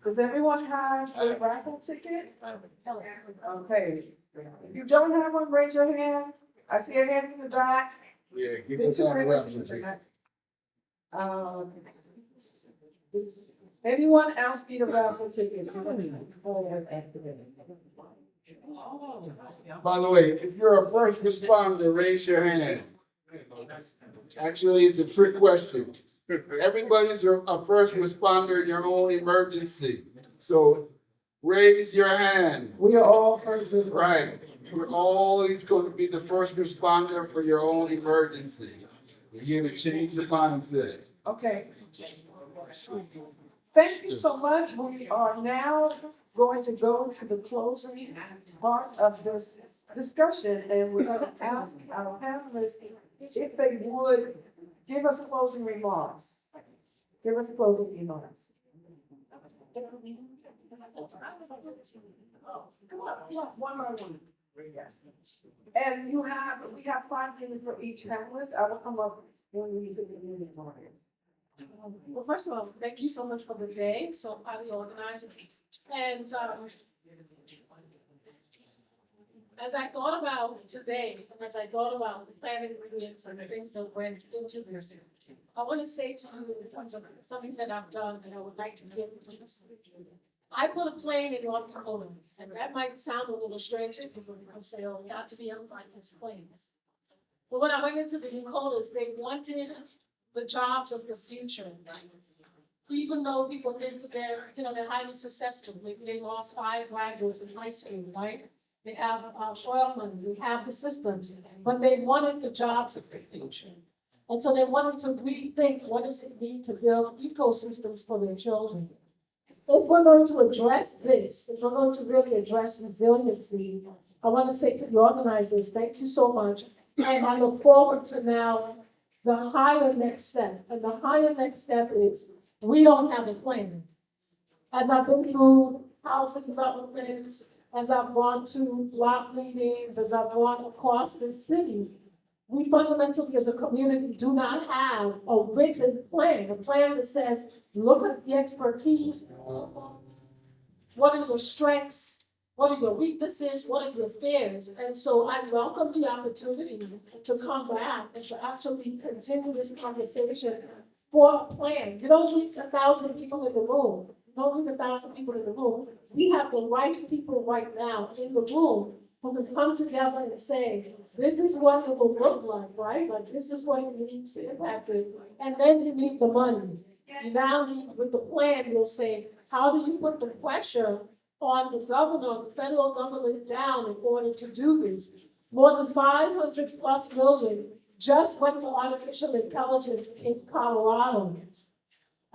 Does everyone have a raffle ticket? Okay. If you don't have one, raise your hand. I see a hand in the back. Yeah, give Did us you our raise reference. your hand? Does anyone else need a raffle ticket? By the way, if you're a first responder, raise your hand. Actually, it's a trick question. Everybody's a first responder in your own emergency. So raise your hand. We are all first responders. Right. You're always going to be the first responder for your own emergency. You're going to change the mindset. Okay. Thank you so much. We are now going to go to the closing part of this discussion, and we're going to ask our panelists if they would give us closing remarks. Give us closing remarks. Come on, yeah, one by one. Yes. And we have 5 minutes for each panelist. I will come up when we do the meeting order. Well, first of all, thank you so much for the day, so highly organized. And as I thought about today, and as I thought about the plant ingredients and the things that went into this, I want to say to you in terms of something that I've done that I would like to give to this. I put a plane in North Dakota, and that might sound a little strange to people because they all got to be on these planes. But when I went into the Dakotas, they wanted the jobs of the future. Even though people think that they're highly successful, maybe they lost 5 graduates in high school, right? They have oil money, they have the systems, but they wanted the jobs of the future. And so they wanted to rethink what does it mean to build ecosystems for their children. If we're going to address this, if we're going to really address resiliency, I want to say to the organizers, thank you so much. And I look forward to now the higher next step. And the higher next step is we don't have a plan. As I've been through housing developments, as I've gone to block meetings, as I've gone across the city, we fundamentally as a community do not have a written plan, a plan that says, look at the expertise, what are your strengths, what are your weaknesses, what are your fears? And so I welcome the opportunity to come back and to actually continue this conversation for a plan. You don't need 1,000 people in the room. You don't need 1,000 people in the room. We have the right people right now in the room who can come together and say, this is what it will look like, right? Like this is what it needs to impact it. And then you need the money. You now need, with the plan, you'll say, how do you put the pressure on the governor, the federal government down in order to do this? More than 500 plus million just went to artificial intelligence in Colorado.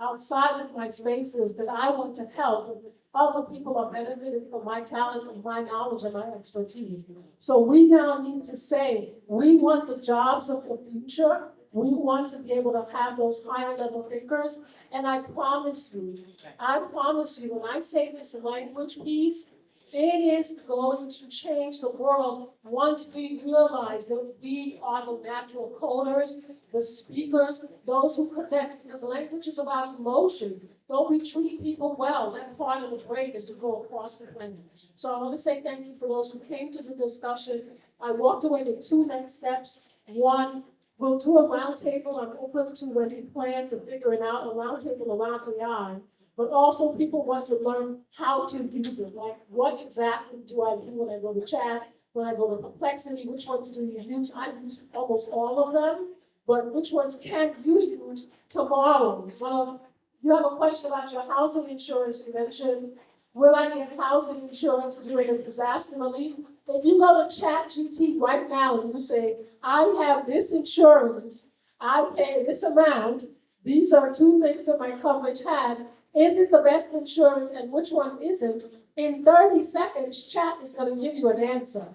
Outside of my spaces that I want to help, other people are benefiting from my talent and my knowledge and my expertise. So we now need to say, we want the jobs of the future. We want to be able to have those higher level thinkers. And I promise you, when I say this language piece, it is going to change the world once we realize that we are the natural coders, the speakers, those who connect, because language is about emotion. Don't we treat people well? That part of the brain is to go across the planet. So I want to say thank you for those who came to the discussion. I walked away with 2 next steps. One, we'll do a roundtable. I'm open to when we plan to figure it out, a roundtable around AI. But also people want to learn how to use it. Like what exactly do I do when I go to chat, when I go to Perplexity, which ones do you use? I use almost all of them, but which ones can you use tomorrow? You have a question about your housing insurance. You mentioned, will I get housing insurance during a disaster relief? If you go to ChatGPT right now and you say, I have this insurance, I pay this amount, these are 2 things that my coverage has, is it the best insurance and which one isn't? In 30 seconds, chat is going to give you an answer.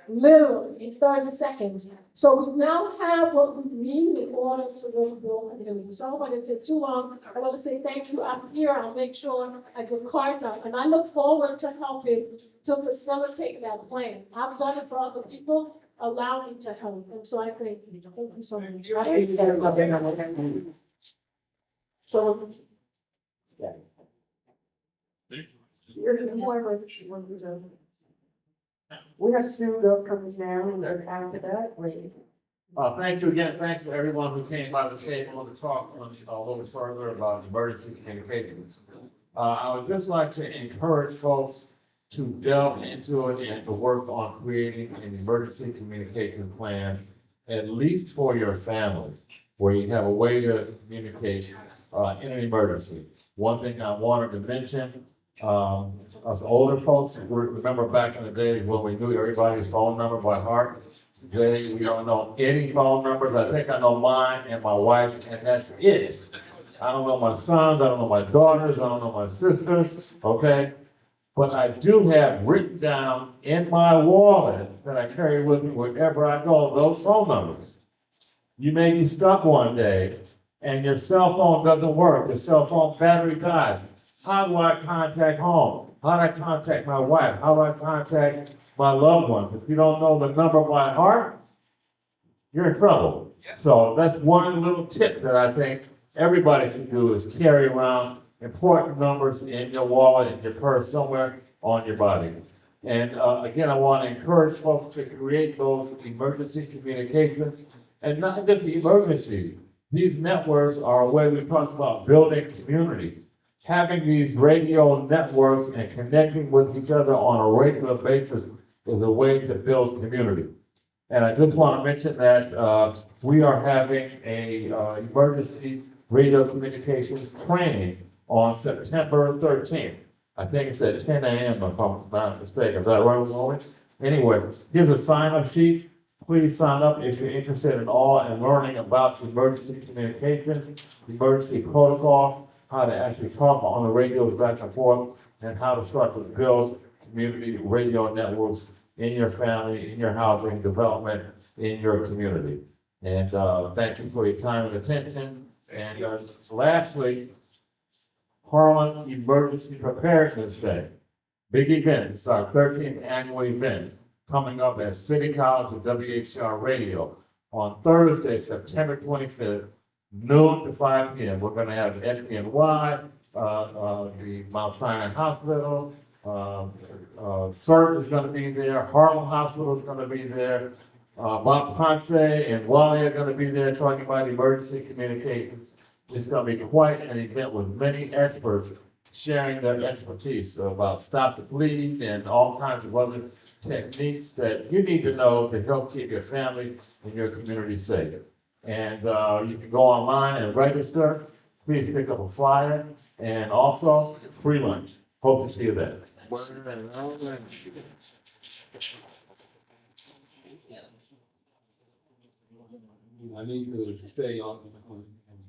Literally, in 30 seconds. So we now have what we need in order to really build a community. So I don't want to take too long. I want to say thank you. I'm here. I'll make sure I give cards out. And I look forward to helping to facilitate that plan. I've done it for other people. Allow me to help. And so I thank you. Thank you so much. So, We have student upcoming now, and after that, wait. Thank you again, thanks to everyone who came by the table to talk a little further about emergency communications. I would just like to encourage folks to delve into it and to work on creating an emergency communication plan, at least for your family, where you have a way to communicate in an emergency. One thing I wanted to mention, us older folks, remember back in the days when we knew everybody's phone number by heart. Today, we don't know any phone numbers. I think I know mine and my wife's, and that's it. I don't know my sons, I don't know my daughters, I don't know my sisters, okay? But I do have written down in my wallet that I carry with me wherever I go, those phone numbers. You may be stuck one day and your cell phone doesn't work, your cell phone battery dies. How do I contact home? How do I contact my wife? How do I contact my loved ones? If you don't know the number by heart, you're in trouble. So that's one little tip that I think everybody can do, is carry around important numbers in your wallet, in your purse, somewhere on your body. And again, I want to encourage folks to create those emergency communications, and not just emergencies. These networks are a way we talk about building community. Having these radio networks and connecting with each other on a regular basis is a way to build community. And I just want to mention that we are having a emergency radio communications training on September 13th. I think it's at 10 a.m. if I'm not mistaken. Is that right, Lauren? Anyway, here's a sign-up sheet. Please sign up if you're interested at all in learning about emergency communications, emergency protocol, how to actually talk on the radios back and forth, and how to start to build community radio networks in your family, in your housing development, in your community. And thank you for your time and attention. And lastly, Harlem Emergency Preparedness Day. Big event. It's our 13th annual event coming up at City College and WHR Radio on Thursday, September 25th, noon to 5 p.m. We're going to have FDNY, the Mount Sinai Hospital, CERT is going to be there, Harlem Hospital is going to be there, Bob Poncé and Wally are going to be there talking about emergency communications. It's going to be quite an event with many experts sharing their expertise about stop the bleed and all kinds of other techniques that you need to know to help keep your family and your community safe. And you can go online and register. Please pick up a flyer, and also free lunch. Hope to see you there. I need to stay on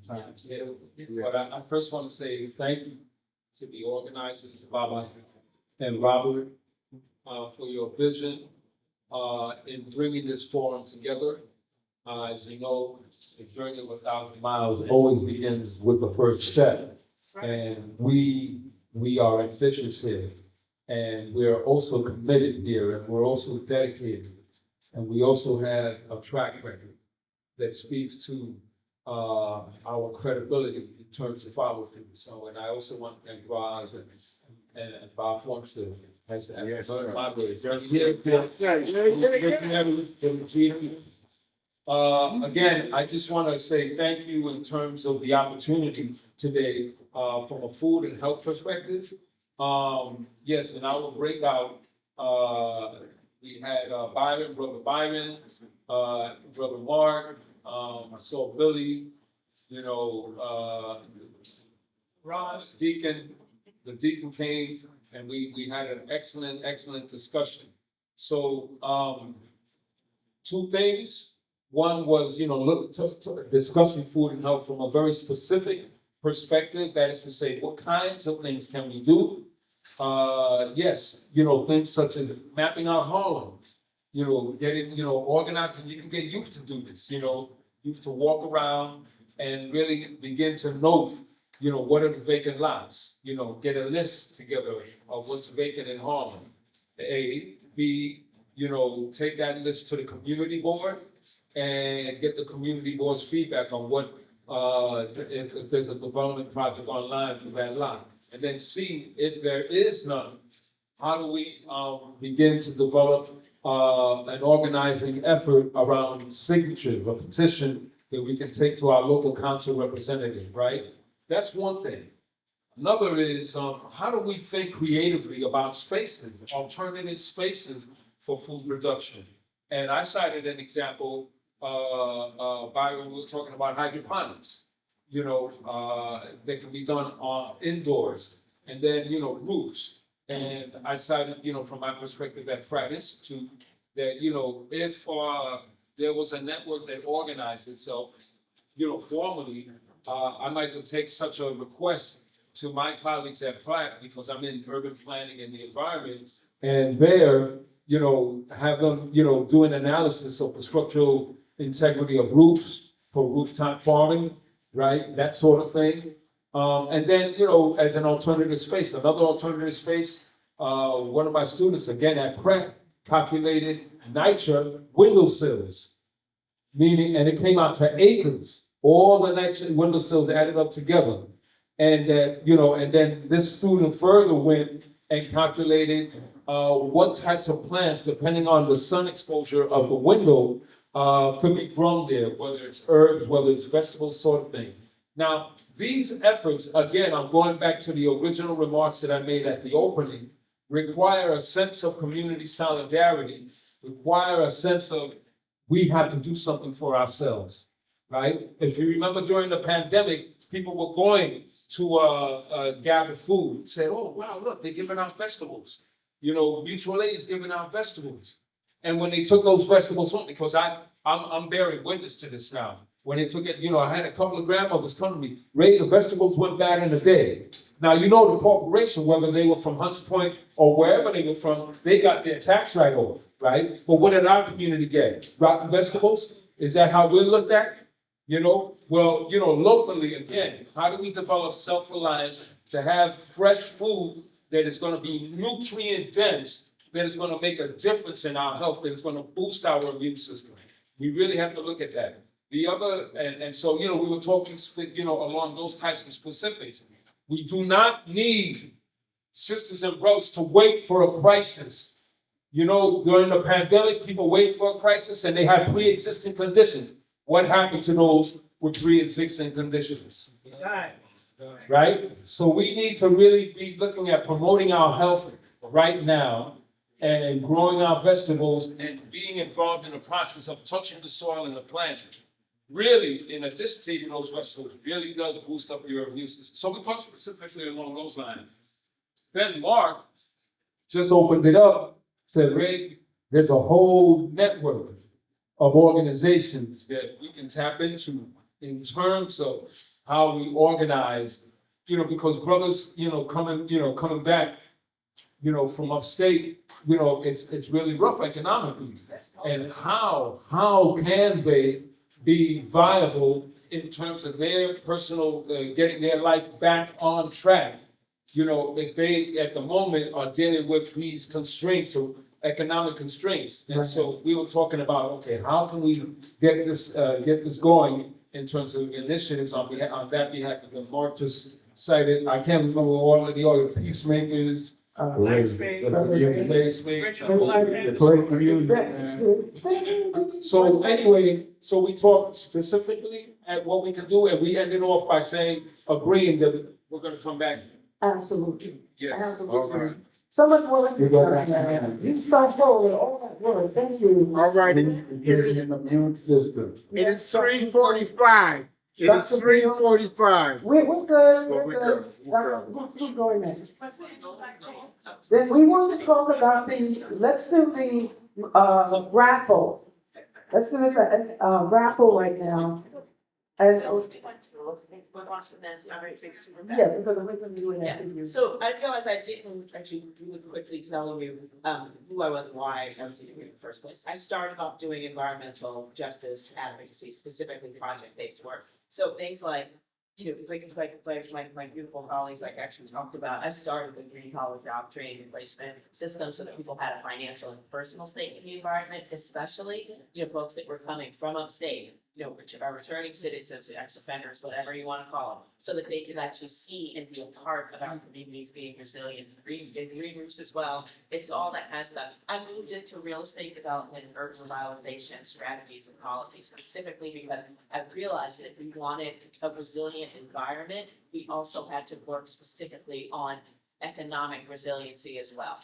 time scale, but I first want to say thank you to the organizers, Baba and Robert, for your vision in bringing this forum together. As you know, the journey of 1,000 miles always begins with the first step, and we are ambitious here, and we are also committed here, and we're also dedicated, and we also have a track record that speaks to our credibility in terms of follow through. So, and I also want to thank Roz and Bob Poncé as moderators. Again, I just want to say thank you in terms of the opportunity today from a food and health perspective. Yes, in our breakout, we had Brother Byron, Brother Mark, I saw Billy, Raj, Deacon, the Deacon came, and we had an excellent discussion. So, two things. One was, discussing food and health from a very specific perspective. That is to say, what kinds of things can we do? Yes, things such as mapping out Harlem, getting, organized, and you can get youth to do this, youth to walk around and really begin to note, what are the vacant lots, get a list together of what's vacant in Harlem. A, B, take that list to the community board and get the community board's feedback on what, if there's a development project online for that lot. And then C, if there is none, how do we begin to develop an organizing effort around signatures, a petition that we can take to our local council representative, right? That's one thing. Another is how do we think creatively about spaces, alternative spaces for food production? And I cited an example by when we were talking about hydroponics. That can be done indoors, and then roofs. And I cited, from my perspective at Pratt Institute, that, if there was a network that organized itself, formally, I might take such a request to my colleagues at Pratt, because I'm in urban planning and the environment, and there, have them, do an analysis of the structural integrity of roofs for rooftop farming, right? That sort of thing. And then, as an alternative space, another alternative space, one of my students, again at Pratt, calculated NYCHA windowsills, meaning, and it came out to acres, all the NYCHA windowsills added up together. And and then this student further went and calculated what types of plants, depending on the sun exposure of the window, could be grown there, whether it's herbs, whether it's vegetables, sort of thing. Now, these efforts, again, I'm going back to the original remarks that I made at the opening, require a sense of community solidarity, require a sense of we have to do something for ourselves, right? If you remember during the pandemic, people were going to gather food, say, oh, wow, look, they're giving out vegetables. Mutual aid is giving out vegetables. And when they took those vegetables home, because I'm bearing witness to this now. When they took it, I had a couple of grandmothers come to me, Ray, the vegetables went bad in a day. Now, the corporation, whether they were from Hunts Point or wherever they were from, they got their tax write-off, right? But what did our community get? Rotten vegetables? Is that how we're looked at? Well, locally, again, how do we develop self-reliance to have fresh food that is going to be nutrient dense, that is going to make a difference in our health, that is going to boost our immune system? We really have to look at that. The other, and so, we were talking, along those types of specifics. We do not need, sisters and brothers, to wait for a crisis. During the pandemic, people wait for a crisis and they have pre-existing conditions. What happened to those with pre-existing conditions? Right? So we need to really be looking at promoting our health right now and growing our vegetables and being involved in the process of touching the soil and the plants. Really, in addition to eating those vegetables, really does boost up your immune system. So we talk specifically along those lines. Then Mark just opened it up, said, Ray, there's a whole network of organizations that we can tap into in terms of how we organize, because brothers, coming back, from upstate, it's really rough economically. And how can they be viable in terms of their personal, getting their life back on track? If they, at the moment, are dealing with these constraints or economic constraints. And so we were talking about, okay, how can we get this going in terms of initiatives on that behalf? And Mark just cited, I can't remember all of the other peacemakers. So anyway, so we talked specifically at what we can do, and we ended off by saying, agreeing that we're gonna come back. Absolutely. Yes. Absolutely. Someone's willing to. You start holding all that word. Thank you. All right, Getting in the immune system. it is 3:45. It is 3:45. We're good, Well, we're we're good. good. We're good. Who's going next? Then we want to talk about let's do the raffle. Let's do the raffle right now. And yes, because we're going to do Yeah, it. so I realized I didn't actually really quickly tell you who I was and why I was here in the first place. I started off doing environmental justice advocacy, specifically project-based work. So things like, like my beautiful colleagues actually talked about, I started with green collar job training and placement systems so that people had a financial and personal stake in the environment, especially, folks that were coming from upstate our returning citizens, ex-offenders, whatever you wanna call them, so that they can actually see and be a part of our communities being resilient, green roofs as well. It's all that kind of stuff. I moved into real estate development, urban revitalization strategies and policies specifically because I realized that if we wanted a resilient environment, we also had to work specifically on economic resiliency as well.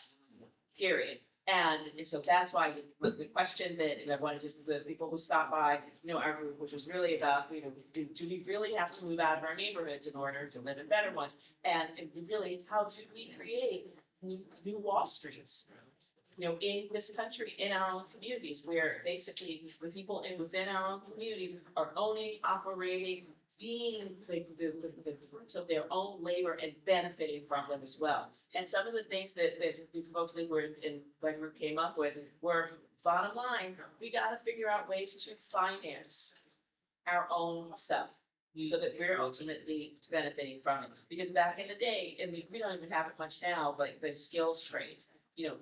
Period. And so that's why the question that I wanted just the people who stopped by, our group, which was really about, do we really have to move out of our neighborhoods in order to live in better ones? And really, how do we create new Wall Streets? In this country, in our own communities, where basically the people within our own communities are owning, operating, being the fruits of their own labor and benefiting from them as well. And some of the things that the folks that were in my group came up with were, bottom line, we gotta figure out ways to finance our own stuff, so that we're ultimately benefiting from it. Because back in the day, and we don't even have it much now, but the skills trades,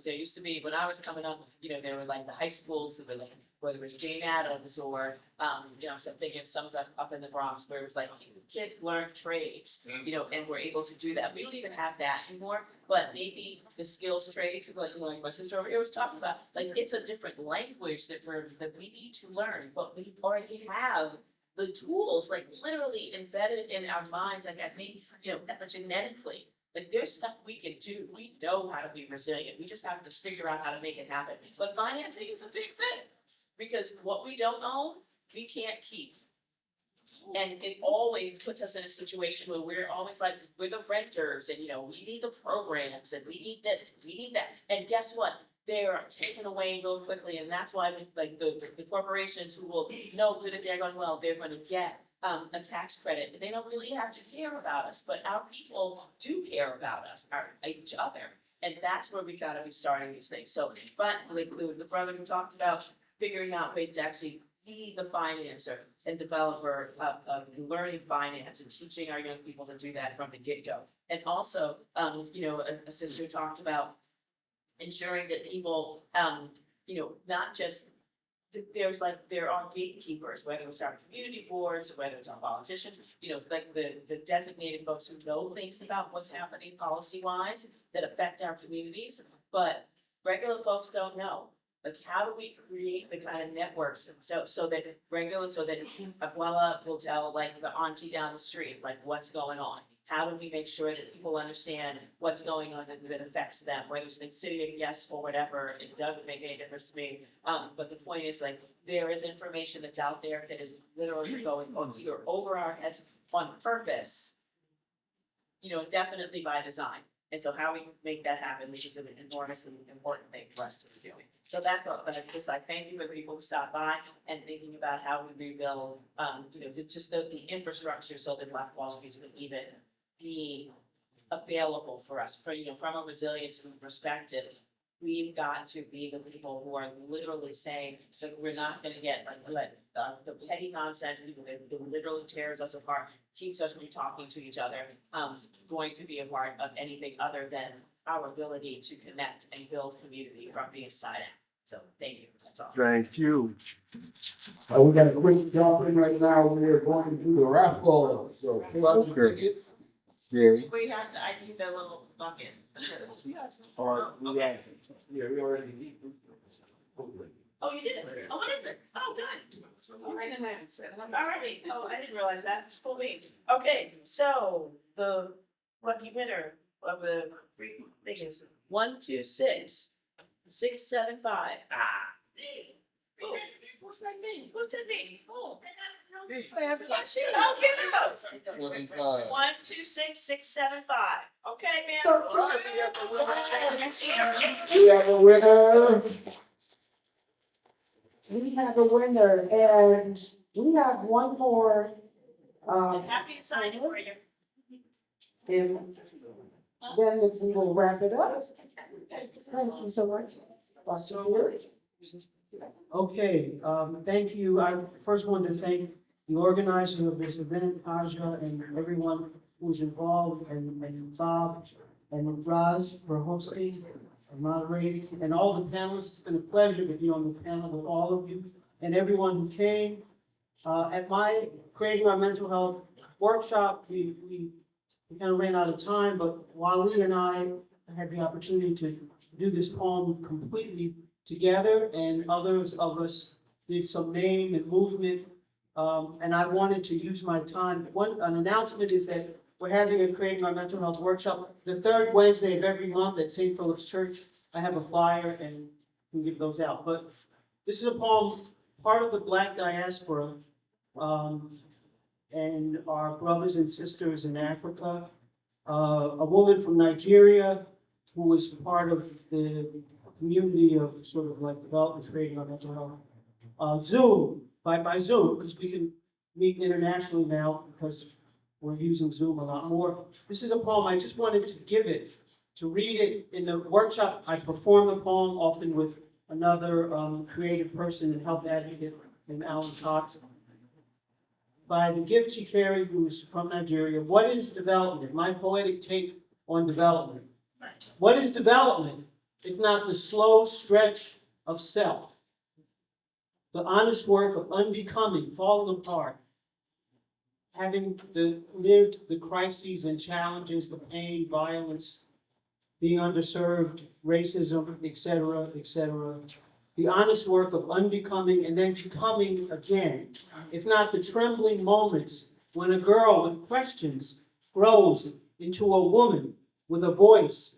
there used to be, when I was coming up, there were like the high schools, that were like, whether it was Jane Addams or, so I'm thinking of some up in the Bronx where it was like, kids learn trades, and we're able to do that. We don't even have that anymore, but maybe the skills trades, like my sister over here was talking about, like, it's a different language that we need to learn, but we already have the tools, like, literally embedded in our minds, like, I think, epigenetically. Like, there's stuff we can do. We know how to be resilient. We just have to figure out how to make it happen. But financing is a big thing, because what we don't own, we can't keep. And it always puts us in a situation where we're always like, we're the renters, and we need the programs, and we need this, we need that. And guess what? They're taken away real quickly, and that's why the corporations who will know good and they're going, well, they're going to get a tax credit. They don't really have to care about us, but our people do care about us, each other. And that's where we gotta be starting these things. So, but like the brother who talked about figuring out ways to actually be the financer and developer of learning finance and teaching our young people to do that from the get-go. And also, a sister talked about ensuring that people, not just there are gatekeepers, whether it's our community boards, or whether it's our politicians, like the designated folks who know things about what's happening policy-wise that affect our communities, but regular folks don't know. Like, how do we create the kind of networks so that Abuela will tell, like, the auntie down the street, like, what's going on? How do we make sure that people understand what's going on that affects them, whether it's the city of yes or whatever, it doesn't make any difference to me. But the point is, like, there is information that's out there that is literally going on either over our heads on purpose, definitely by design. And so how we make that happen, which is an enormously important thing for us to be doing. So that's all, but I just like, thank you for the people who stopped by and thinking about how we rebuild, just the infrastructure so that Black Wall Street can even be available for us, from a resilience perspective. We've got to be the people who are literally saying that we're not gonna get the petty nonsense that literally tears us apart, keeps us from talking to each other, going to be a part of anything other than our ability to connect and build community from the inside out. So thank you, that's all. Thank you. We got a quick jump in right now. We're going to do the raffle. So fill out your tickets. Yeah. We have to, I need that little bucket. Yeah, we already need. Oh, you did? Oh, what is it? Oh, good. All right. Oh, I didn't realize that. Full beans. Okay, so the lucky winner of the free thing is 126 675. Ooh. What's that mean? What's that mean? Oh. It's Santa. I'll give it up. 75. 126 675. Okay, man. So All right, we have a winner. we have a winner, and we have one more, I'm happy to sign it for you. and then we will wrap it up. Thank you so much. Okay, thank you. I first want to thank the organizers of this event, Aja, and everyone who's involved, and Bob and Raz for hosting and moderating, and all the panelists. It's been a pleasure to be on the panel with all of you and everyone who came At my Creating Our Mental Health workshop, we kind of ran out of time, but Wally and I had the opportunity to do this poem completely together, and others of us did some name and movement. And I wanted to use my time. An announcement is that we're having a Creating Our Mental Health workshop the third Wednesday of every month at St. Philip's Church. I have a flyer and we can give those out. But this is a poem, part of the Black diaspora, and our brothers and sisters in Africa. A woman from Nigeria who was part of the community of sort of like development, Creating Our Mental Health. Zoom, by Zoom, because we can meet internationally now because we're using Zoom a lot more. This is a poem, I just wanted to give it, to read it. In the workshop, I perform the poem often with another creative person and health advocate named Alan Cox. By the gift she carried, who's from Nigeria. What is development? My poetic take on development. What is development if not the slow stretch of self? The honest work of unbecoming, falling apart, having lived the crises and challenges, the pain, violence, being underserved, racism, etc., etc. The honest work of unbecoming and then becoming again, if not the trembling moments when a girl with questions grows into a woman with a voice,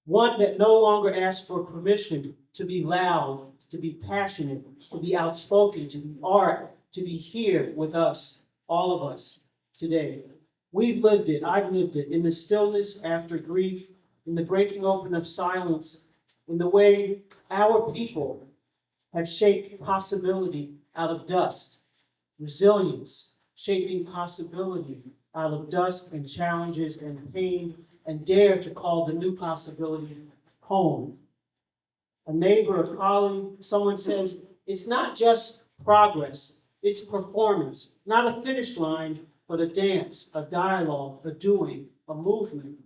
one that no longer asks for permission to be loud, to be passionate, to be outspoken, to be art, to be here with us, all of us today. We've lived it, I've lived it, in the stillness after grief, in the breaking open of silence, in the way our people have shaped possibility out of dust, resilience, shaping possibility out of dust and challenges and pain, and dare to call the new possibility home. A neighbor, a colleague, someone says, it's not just progress, it's performance, not a finish line, but a dance, a dialogue, a doing, a movement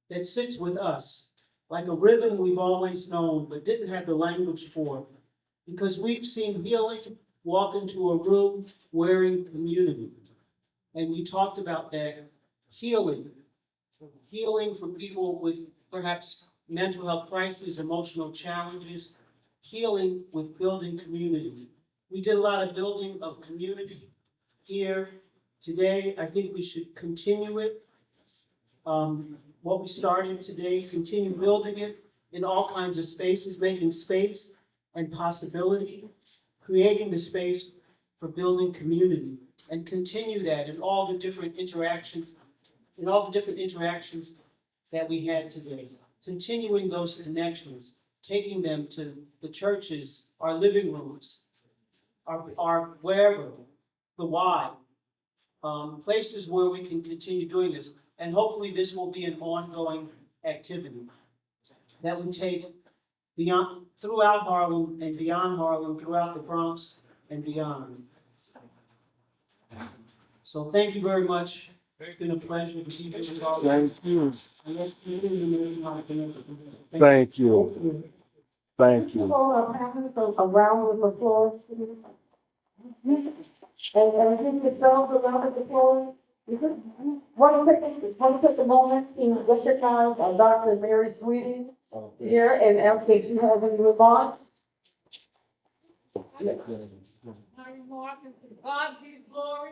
that sits with us, like a rhythm we've always known, but didn't have the language for, because we've seen healing walk into a room wearing community. And we talked about that healing for people with perhaps mental health crises, emotional challenges, healing with building community. We did a lot of building of community here today. I think we should continue it. What we started today, continue building it in all kinds of spaces, making space and possibility, creating the space for building community, and continue that in all the different interactions, that we had today. Continuing those connections, taking them to the churches, our living rooms, our wherever, the why, places where we can continue doing this. And hopefully this will be an ongoing activity that we take beyond, throughout Harlem and beyond Harlem, throughout the Bronx and beyond. So thank you very much. It's been a pleasure to see you. Thank you. Thank you. Thank People are having a round of applause. And I think it's all a round of applause. Want to take a moment to recognize Dr. Mary Sweeting here and ask if you have any remarks. My remark is to God be the glory,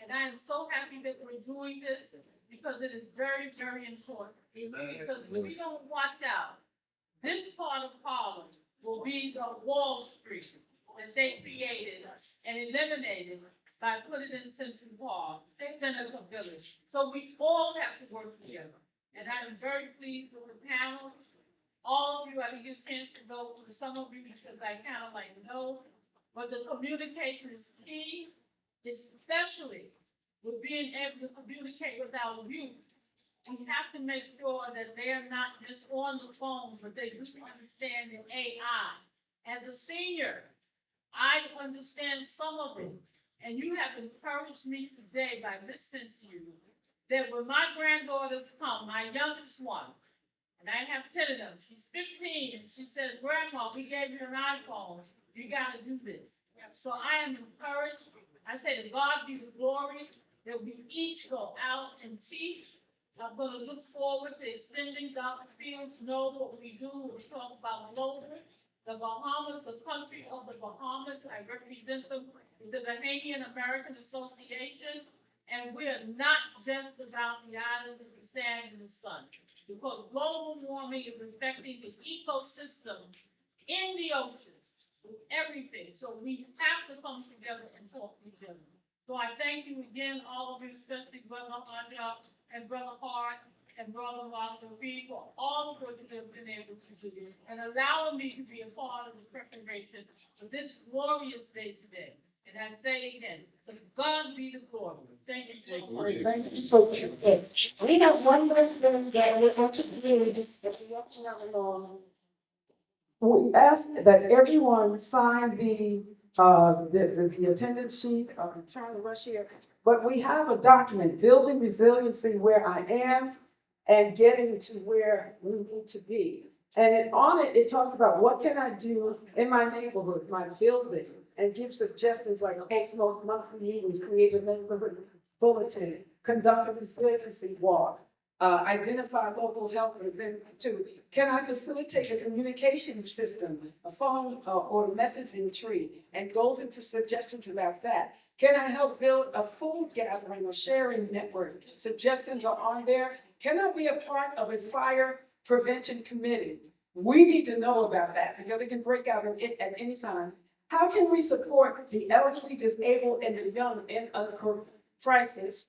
and I am so happy that we're doing this because it is very, very important. Because if we don't watch out, this part of Harlem will be the Wall Street that they created and eliminated by putting in Central Park, Seneca Village. So we all have to work together. And I am very pleased with the panel. All of you, I didn't get a chance to go with some of you because I kind of like know, but the communication is key, especially with being able to communicate with our youth. We have to make sure that they are not just on the phone, but they do understand the AI. As a senior, I understand some of it, and you have encouraged me today by listening to you, that when my granddaughters come, my youngest one, and I have 10 of them, she's 15, and she says, Grandma, we gave you an iPhone, you gotta do this. So I am encouraged, I say to God be the glory that we each go out and teach. I'm gonna look forward to extending Dr. Fields know what we do. We talk about global. The Bahamas, the country of the Bahamas, I represent them, the Bahamian American Association. And we're not just about the islands of the sand and the sun, because global warming is affecting the ecosystem in the oceans, everything. So we have to come together and talk to each other. So I thank you again, all of you, especially Brother Anja and Brother Hart and Brother Walter Reed, for all the work that they've been able to do and allowing me to be a part of the preparation of this glorious day today. And I say again, to God be the glory. Thank you so much. Thank you so much. We have one more thing that we want to do, that we have to have along. We ask that everyone sign the attendance sheet. I'm trying to rush here, but we have a document, building resiliency where I am and getting to where we need to be. And on it, it talks about what can I do in my neighborhood, my building, and give suggestions like host monthly meetings, create a neighborhood bulletin, conduct a resiliency walk, identify local help event too. Can I facilitate a communication system, a phone or messaging tree, and goes into suggestions about that? Can I help build a food gathering or sharing network? Suggestions are on there. Can I be a part of a fire prevention committee? We need to know about that because it can break out at any time. How can we support the elderly, disabled, and the young in a crisis?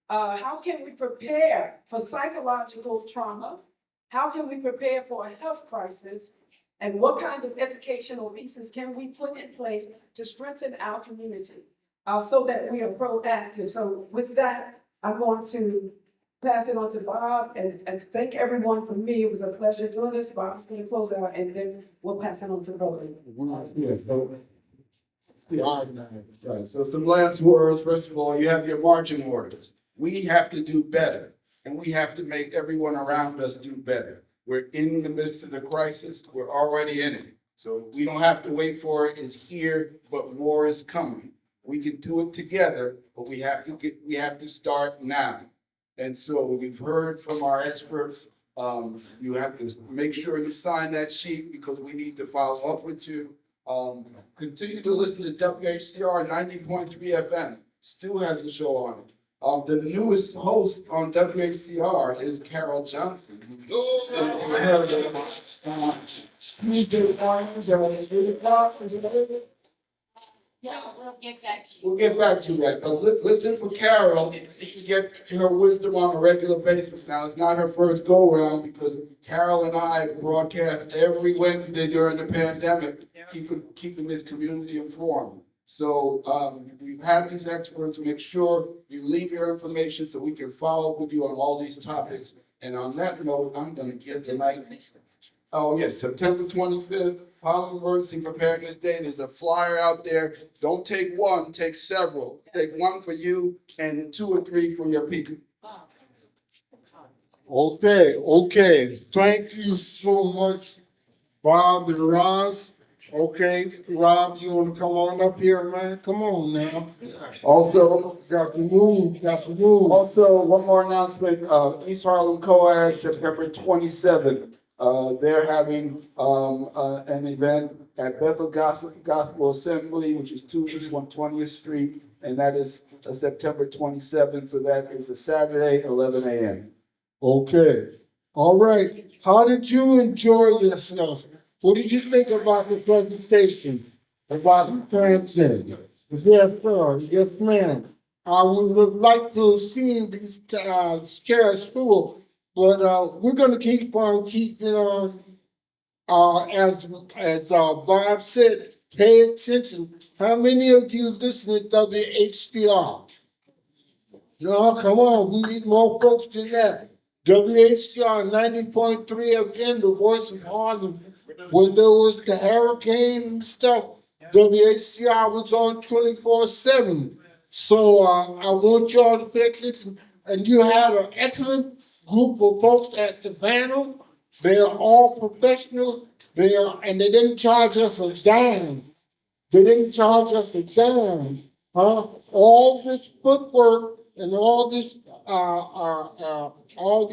How can we prepare for psychological trauma? How can we prepare for a health crisis? And what kind of educational pieces can we put in place to strengthen our community so that we are proactive? So with that, I want to pass it on to Bob and thank everyone for me. It was a pleasure doing this. Bob's going to close out and then we'll pass it on to Roland. Yes, right. So some last words. First of all, you have your marching orders. We have to do better, and we have to make everyone around us do better. We're in the midst of the crisis. We're already in it. So we don't have to wait for it. It's here, but more is coming. We can do it together, but we have to start now. And so we've heard from our experts. You have to make sure you sign that sheet because we need to follow up with you. Continue to listen to WHCR 90.3 FM. Stu has a show on it. The newest host on WHCR is Carol Johnson. Yeah, we'll get back to you. We'll get back to that, but listen for Carol. You can get her wisdom on a regular basis. Now, it's not her first go-around because Carol and I broadcast every Wednesday during the pandemic, keeping this community informed. So we've had these experts make sure you leave your information so we can follow up with you on all these topics. And on that note, I'm going to get tonight. Oh, yes, September 25th, Harlem Emergency Preparedness Day. There's a flyer out there. Don't take one, take several. Take one for you and 2 or 3 for your people. Okay. Thank you so much, Bob and Roz. Okay, Rob, you wanna come on up here, man? Come on now. Also, Got to move. Also, one more announcement, East Harlem Co-ed, September 27th. They're having an event at Bethel Gospel Assembly, which is 221 Street, and that is September 27th, so that is a Saturday, 11 a.m. Okay, all right. How did you enjoy yourself? What did you think about the presentation, about the content? Yes, sir. Yes, ma'am. I would have liked to have seen these chairs full, but we're going to keep on keeping on. As Bob said, pay attention. How many of you listen to WHCR? No, come on. We need more folks than that. WHCR 90.3 again, the voice of Harlem. When there was the hurricane and stuff, WHCR was on 24/7. So I want y'all to pay attention. And you had an excellent group of folks at the panel. They are all professional. And they didn't charge us a dime. They didn't charge us a dime Huh? All this footwork and all this, all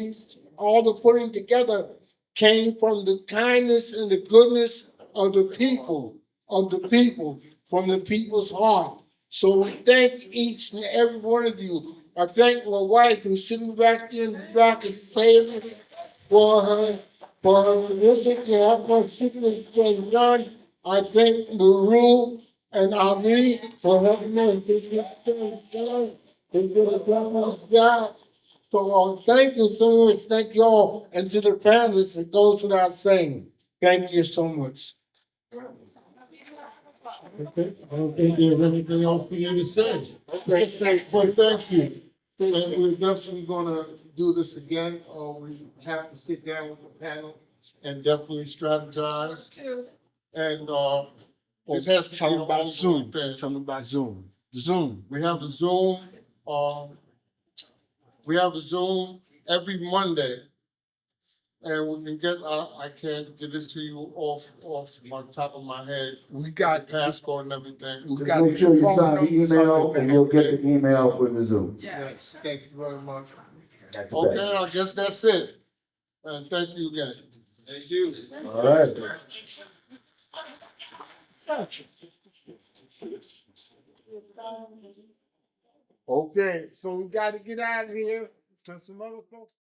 the putting together came from the kindness and the goodness of the people, from the people's heart. So we thank each and every one of you. I thank my wife who's sitting back there in the back and saying for her commitment to have my sickness been done. I thank Maru and Ali for helping us to get things done. They did a tremendous job. So thank you so much. Thank you all. And to the panelists, it goes without saying. Thank you so much. Okay, I don't think there's anything else for you to say. Okay, thank you. And we're definitely gonna do this again, or we have to sit down with the panel and definitely strategize. And, this has to be about Zoom. Something about Zoom. Zoom. We have a Zoom, every Monday. And we can get, I can't get it to you off my top of my head. We got passcode and everything. Just make sure you sign the email and you'll get the email for the Zoom. Yes, thank you very much. That's Okay, it. I guess that's it. And thank you again. Thank you. All right. Okay, so we gotta get out of here. Cause some other folks.